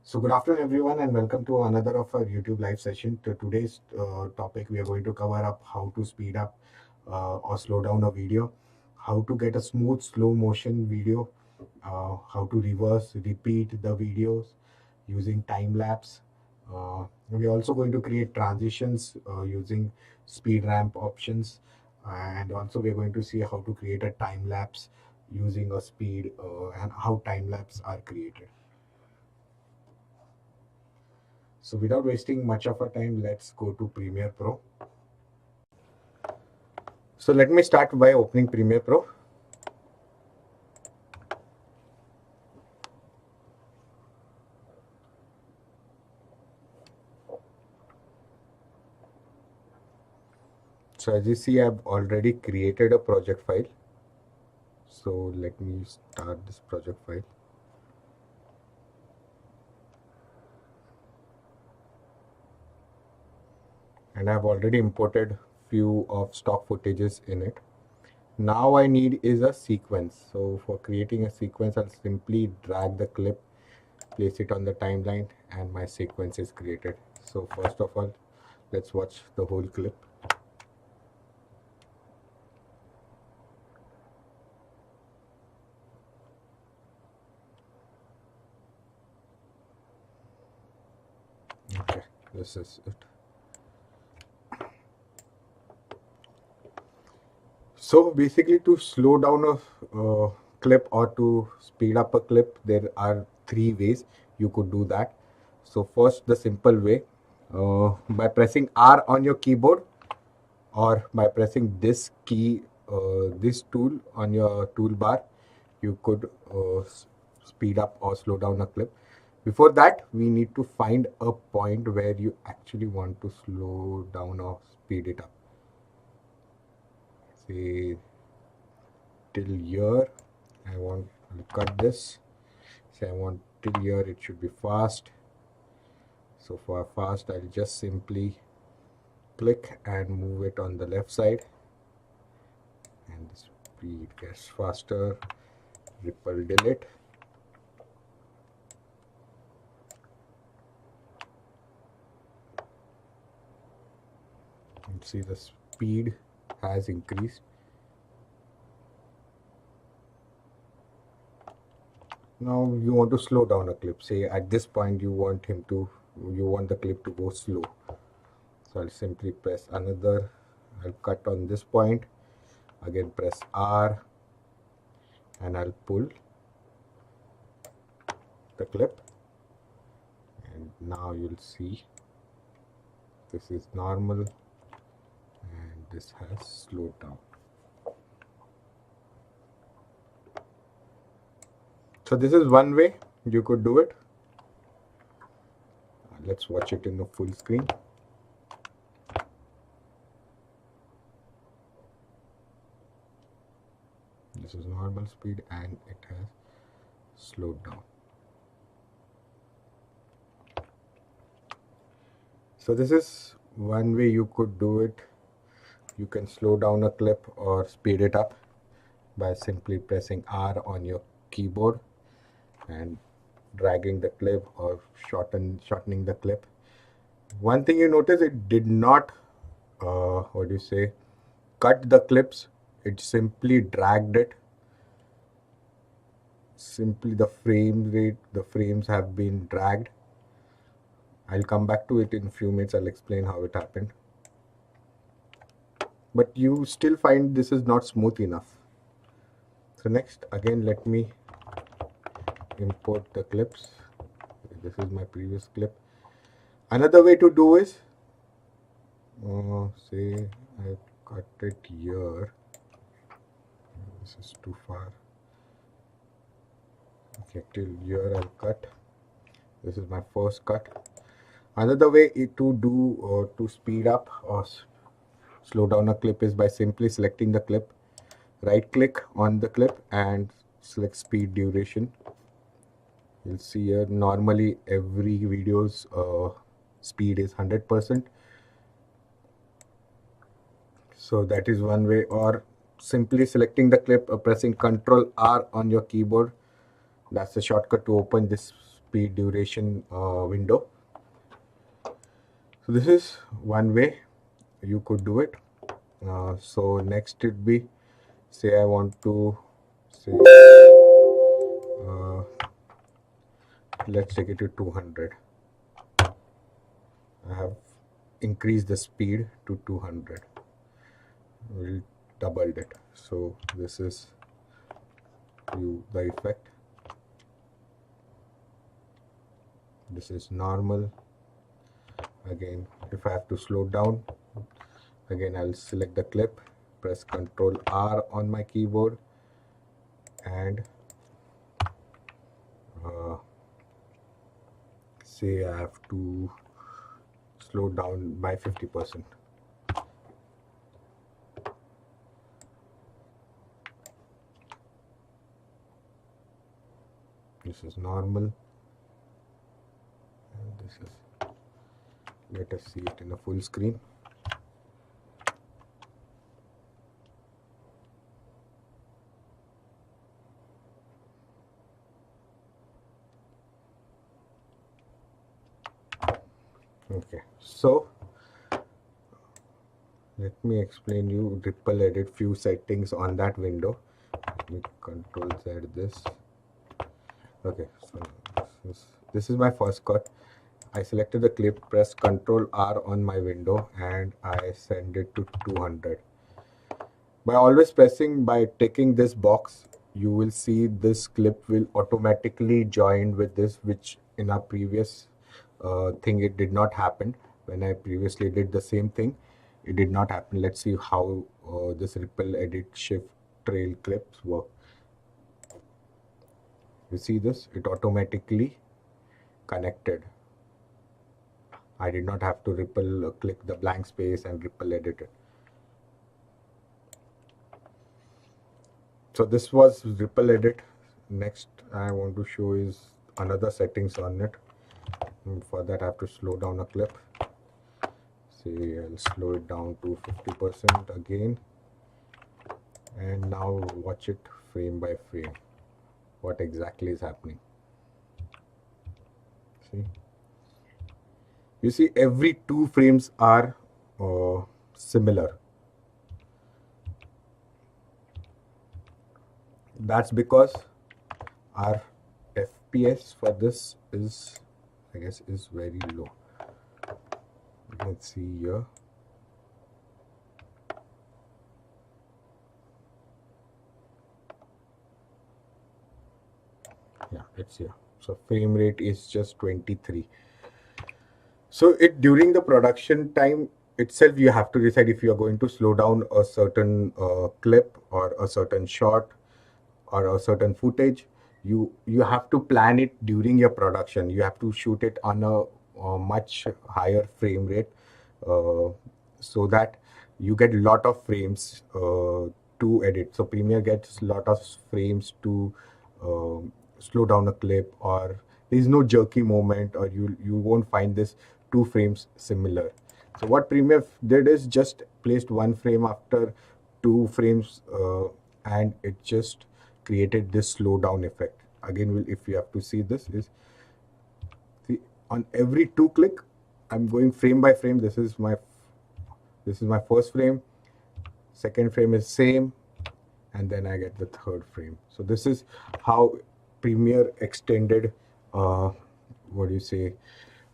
So good afternoon everyone and welcome to another of our YouTube live session. Today's topic we are going to cover up how to speed up or slow down a video, how to get a smooth slow motion video, how to reverse repeat the videos using time lapse. We're also going to create transitions using speed ramp options, and also we're going to see how to create a time lapse using a speed and how time lapse are created. So without wasting much of our time, let's go to Premiere Pro. So let me start by opening Premiere Pro. So as you see, I've already created a project file. So let me start this project file. And I've already imported few of stock footages in it. Now I need is a sequence. So for creating a sequence, I'll simply drag the clip, place it on the timeline, and my sequence is created. So first of all, let's watch the whole clip. Okay, this is it. So basically, to slow down a clip or to speed up a clip, there are three ways you could do that. So first, the simple way, by pressing R on your keyboard or by pressing this key, this tool on your toolbar, you could speed up or slow down a clip. Before that, we need to find a point where you actually want to slow down or speed it up. Say till here I want to cut this. Say I want till here it should be fast. So for fast, I'll just simply click and move it on the left side, and the speed gets faster. Ripple delete. And see the speed has increased. Now you want to slow down a clip. Say at this point you want the clip to go slow. So I'll simply press another. I'll cut on this point. Again press R and I'll pull the clip, and now you'll see this is normal and this has slowed down. So this is one way you could do it. Let's watch it in the full screen. This is normal speed and it has slowed down. So this is one way you could do it. You can slow down a clip or speed it up by simply pressing R on your keyboard and dragging the clip or shortening the clip. One thing you notice, it did not cut the clips. It simply dragged it. Simply the frames have been dragged. I'll come back to it in a few minutes. I'll explain how it happened. But you still find this is not smooth enough. So next, again, let me import the clips. This is my previous clip. Another way to do is, say I cut it here. This is too far. Okay, till here I'll cut. This is my first cut. Another way to do to speed up or slow down a clip is by simply selecting the clip, right click on the clip and select speed duration. You'll see here normally every video's speed is 100%. So that is one way, or simply selecting the clip, pressing Ctrl R on your keyboard. That's the shortcut to open this speed duration window. So this is one way you could do it. So next it be, say I want to say uh, let's take it to 200. I have increased the speed to 200. We'll doubled it. So this is the effect. This is normal. Again, if I have to slow down, again I'll select the clip, press Ctrl R on my keyboard, and say I have to slow down by 50%. This is normal, and this is, let us see it in a full screen. Okay, so let me explain you ripple edit few settings on that window. Let me Control Z this. Okay, so this is my first cut. I selected the clip, press Ctrl R on my window, and I send it to 200. By ticking this box, you will see this clip will automatically join with this, which in our previous thing it did not happen. When I previously did the same thing, it did not happen. Let's see how this ripple edit shift trail clips work. You see this? It automatically connected. I did not have to ripple click the blank space and ripple edit it. So this was ripple edit. Next I want to show is another settings on it. For that I have to slow down a clip. Say I'll slow it down to 50% again, and now watch it frame by frame what exactly is happening. See, you see every 2 frames are similar. That's because our FPS for this is, I guess, is very low. Let's see here. Yeah, it's here. So frame rate is just 23. So it during the production time itself, you have to decide if you are going to slow down a certain clip or a certain shot or a certain footage. You have to plan it during your production. You have to shoot it on a much higher frame rate, uh, so that you get a lot of frames to edit. So Premiere gets a lot of frames to slow down a clip, or there is no jerky moment, or you won't find this 2 frames similar. So what Premiere did is just placed 1 frame after 2 frames, and it just created this slowdown effect. Again, if you have to see this, is see, on every 2 click, I'm going frame by frame. This is my first frame, second frame is same, and then I get the third frame. So this is how Premiere extended, what do you say,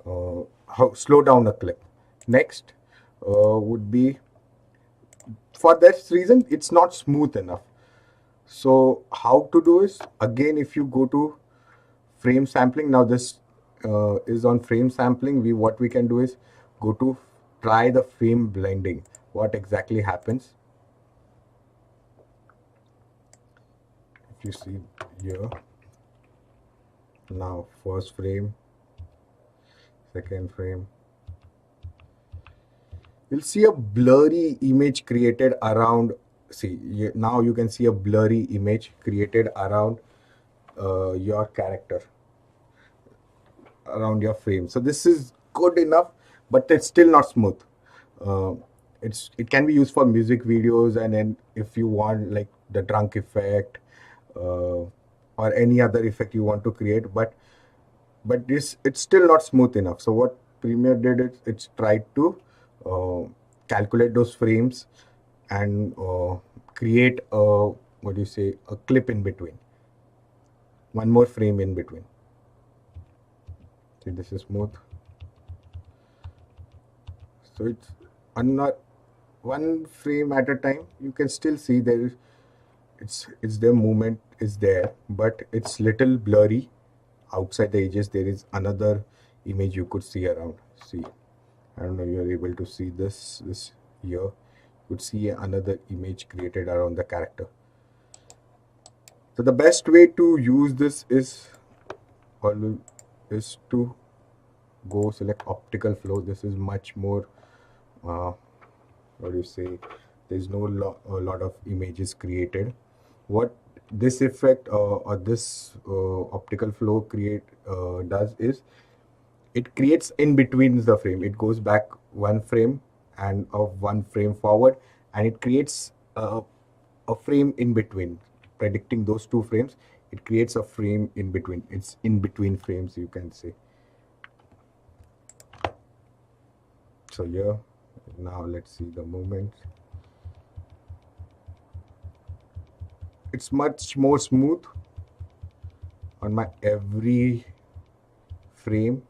how slow down a clip. Next would be, for this reason it's not smooth enough. So how to do is, again, if you go to frame sampling, now this is on frame sampling. What we can do is go to try the frame blending. What exactly happens? If you see here, now first frame, second frame, you'll see a blurry image created around. See, now you can see a blurry image created around your character, around your frame. So this is good enough, but it's still not smooth. uh, it can be used for music videos, and then if you want like the drunk effect, or any other effect you want to create, but but this it's still not smooth enough. So what Premiere did is it's tried to uh, calculate those frames and create a, what do you say, a clip in between, one more frame in between. See, this is smooth. So it's not one frame at a time. You can still see there is, it's the movement is there, but it's little blurry outside the edges. There is another image you could see around. See, I don't know you're able to see this here. You could see another image created around the character. So the best way to use this always is to go select optical flow. This is much more what do you say, there's no a lot of images created. What this effect or this optical flow create does is it creates in between the frame. It goes back one frame and of one frame forward, and it creates a frame in between, predicting those two frames. It creates a frame in between. It's in between frames, you can say. So here, now let's see the movement. It's much more smooth on my every frame.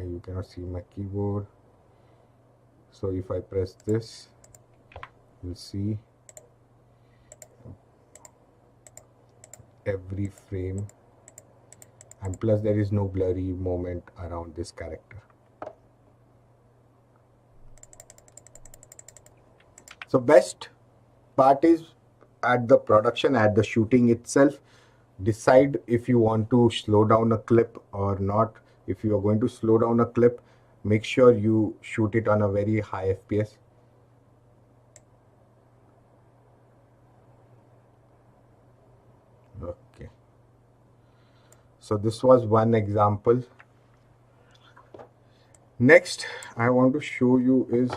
You cannot see my keyboard, so if I press this, you'll see every frame, and plus there is no blurry moment around this character. So best part is at the production, at the shooting itself, decide if you want to slow down a clip or not. If you are going to slow down a clip, make sure you shoot it on a very high FPS. Okay, so this was one example. Next I want to show you is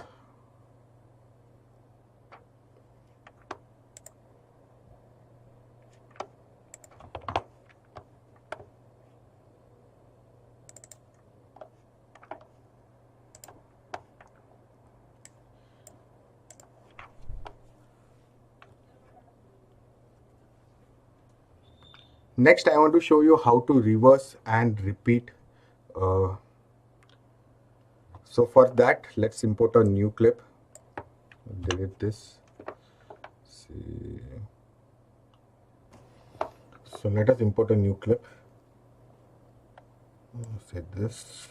next I want to show you how to reverse and repeat. uh, so for that, let's import a new clip. Delete this. See, so let us import a new clip. Set this.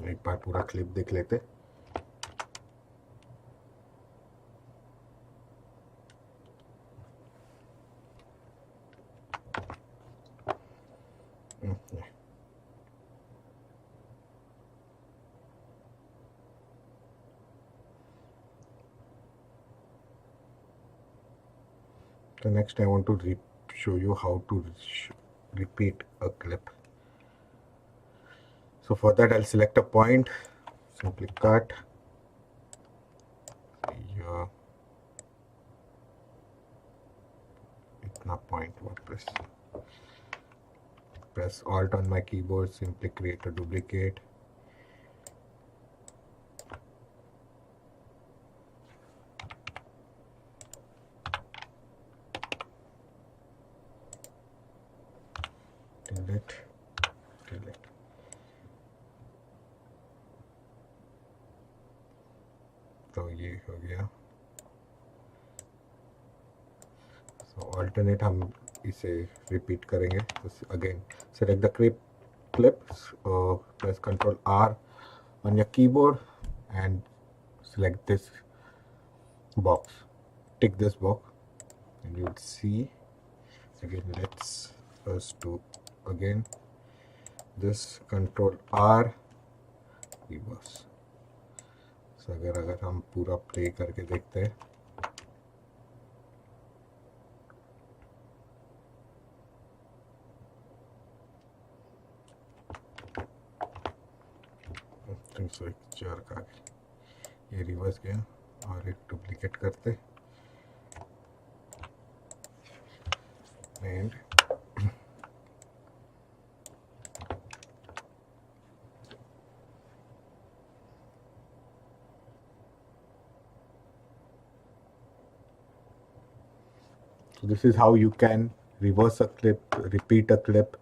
एक बार पूरा clip देख लेते. So next I want to show you how to repeat a clip. So for that I'll select a point, simply cut here, itna point वापस. Press Alt on my keyboard, simply create a duplicate. Delete, delete. तो ये हो गया. So alternate हम इसे repeat करेंगे. So again select the clip, press Ctrl R on your keyboard and select this box. Tick this box and you'll see. Again, let's first do again this, Ctrl R, reverse. So अगर हम पूरा play करके देखते हैं, so एक jerk आ गया, ये reverse गया. और एक डुप्लीकेट करते and so this is how you can reverse a clip, repeat a clip,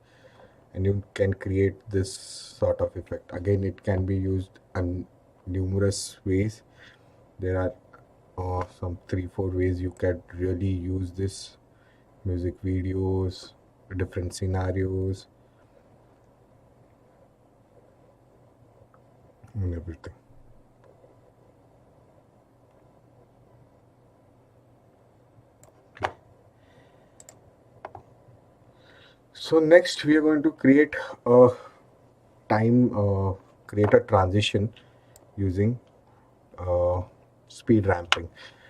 and you can create this sort of effect. Again, it can be used in numerous ways. There are some 3-4 ways you can really use this: music videos, different scenarios, and everything. So next we are going to create a time, create a transition using uh, speed ramping.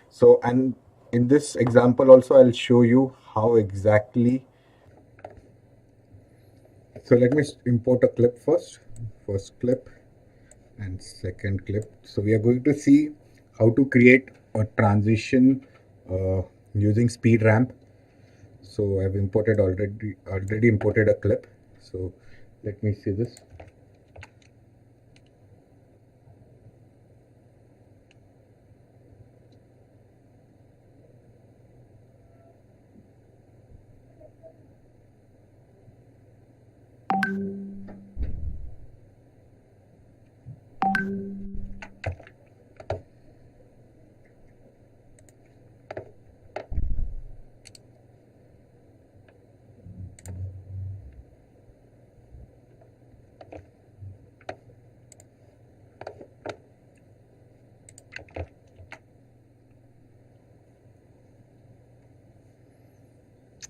So, and in this example also I'll show you how exactly. So let me import a clip first clip and second clip. So we are going to see how to create a transition using speed ramp. So I've imported already imported a clip. So let me see this.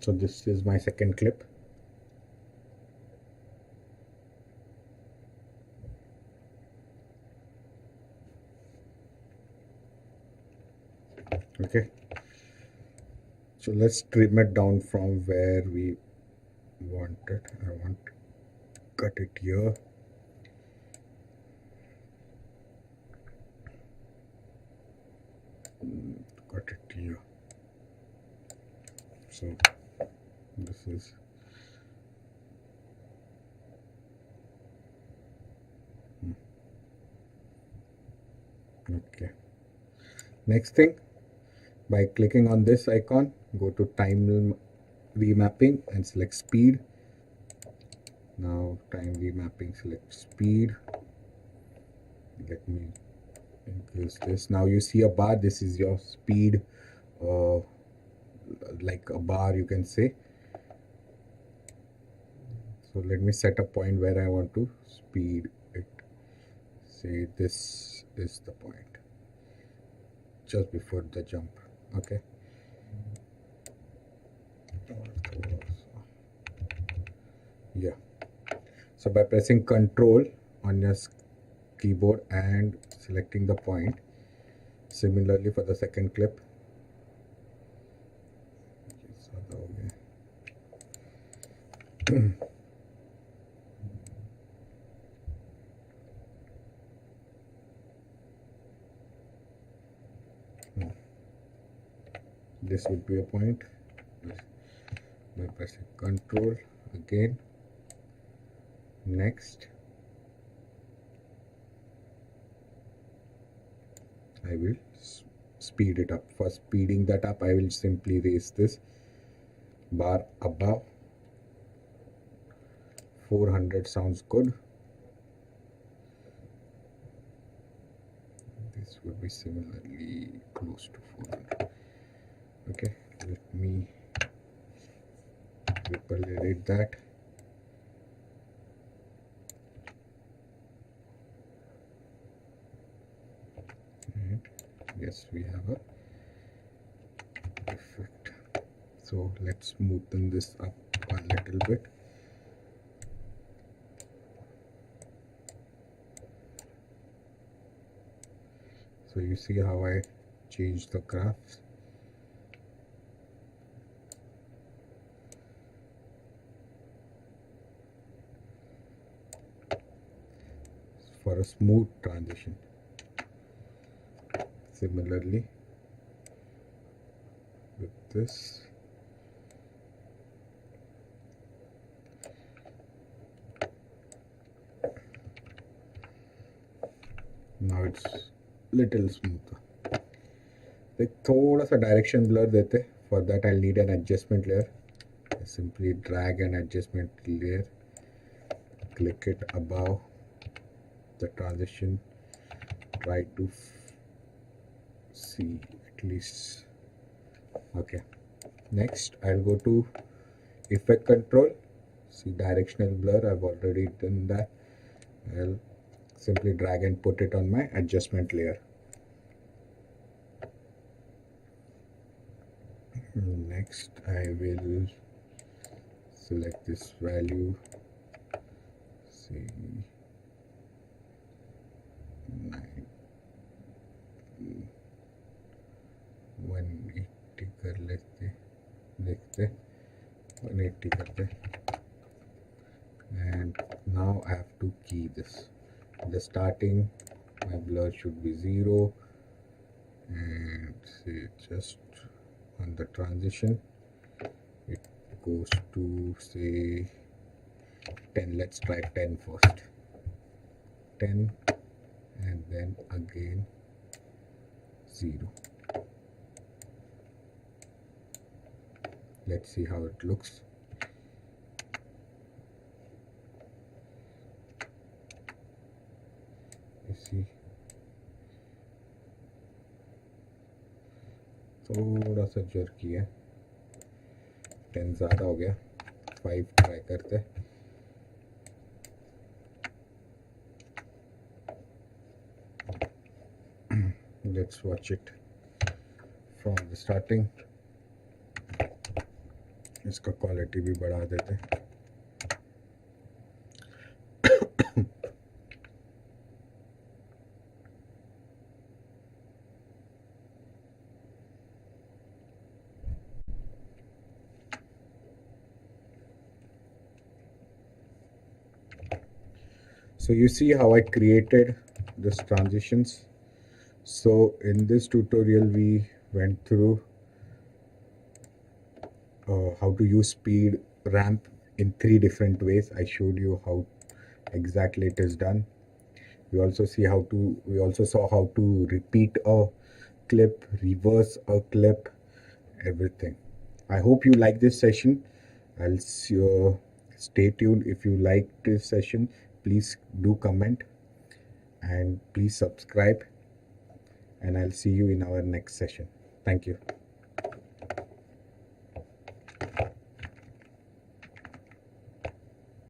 So this is my second clip. Okay. So let's trim it down from where we want it. I want to cut it here. Cut it here. So this is okay. Next thing, by clicking on this icon, go to time remapping and select speed. Now time remapping, select speed. Let me increase this. Now you see a bar. This is your speed, uh, like a bar you can say. So let me set a point where I want to speed it. Say this is the point just before the jump. Okay. Yeah. So by pressing Control on your keyboard and selecting the point, similarly for the second clip. This would be a point. By pressing Control again, next, I will speed it up. For speeding that up, I will simply raise this bar above 400. Sounds good. This would be similarly close to 400. Okay, let me replicate that. And yes, we have a effect. So let's smoothen this up a little bit. So you see how I changed the graphs. For a smooth transition. Similarly with this. Now it's little smoother. एक थोड़ा सा direction blur देते. For that I'll need an adjustment layer. I simply drag an adjustment layer, click it above the transition, try to see at least. Okay, next I'll go to effect control. See directional blur, I've already done that. I'll simply drag and put it on my adjustment layer. Next I will select this value, see 180 कर लेते, देखते 180 करते. And now I have to key this. In the starting my blur should be 0, and say just on the transition it goes to say 10. Let's try 10 first. 10 and then again 0. Let's see how it looks. You see, थोड़ा सा jerky है. 10 ज़्यादा हो गया. 5 try करते. Let's watch it from the starting. इसका quality भी बढ़ा देते. So you see how I created this transitions. So in this tutorial we went through how to use speed ramp in 3 different ways. I showed you how exactly it is done. We also saw how to repeat a clip, reverse a clip, everything. I hope you like this session. I'll stay tuned. If you like this session, please do comment and please subscribe, and I'll see you in our next session. Thank you.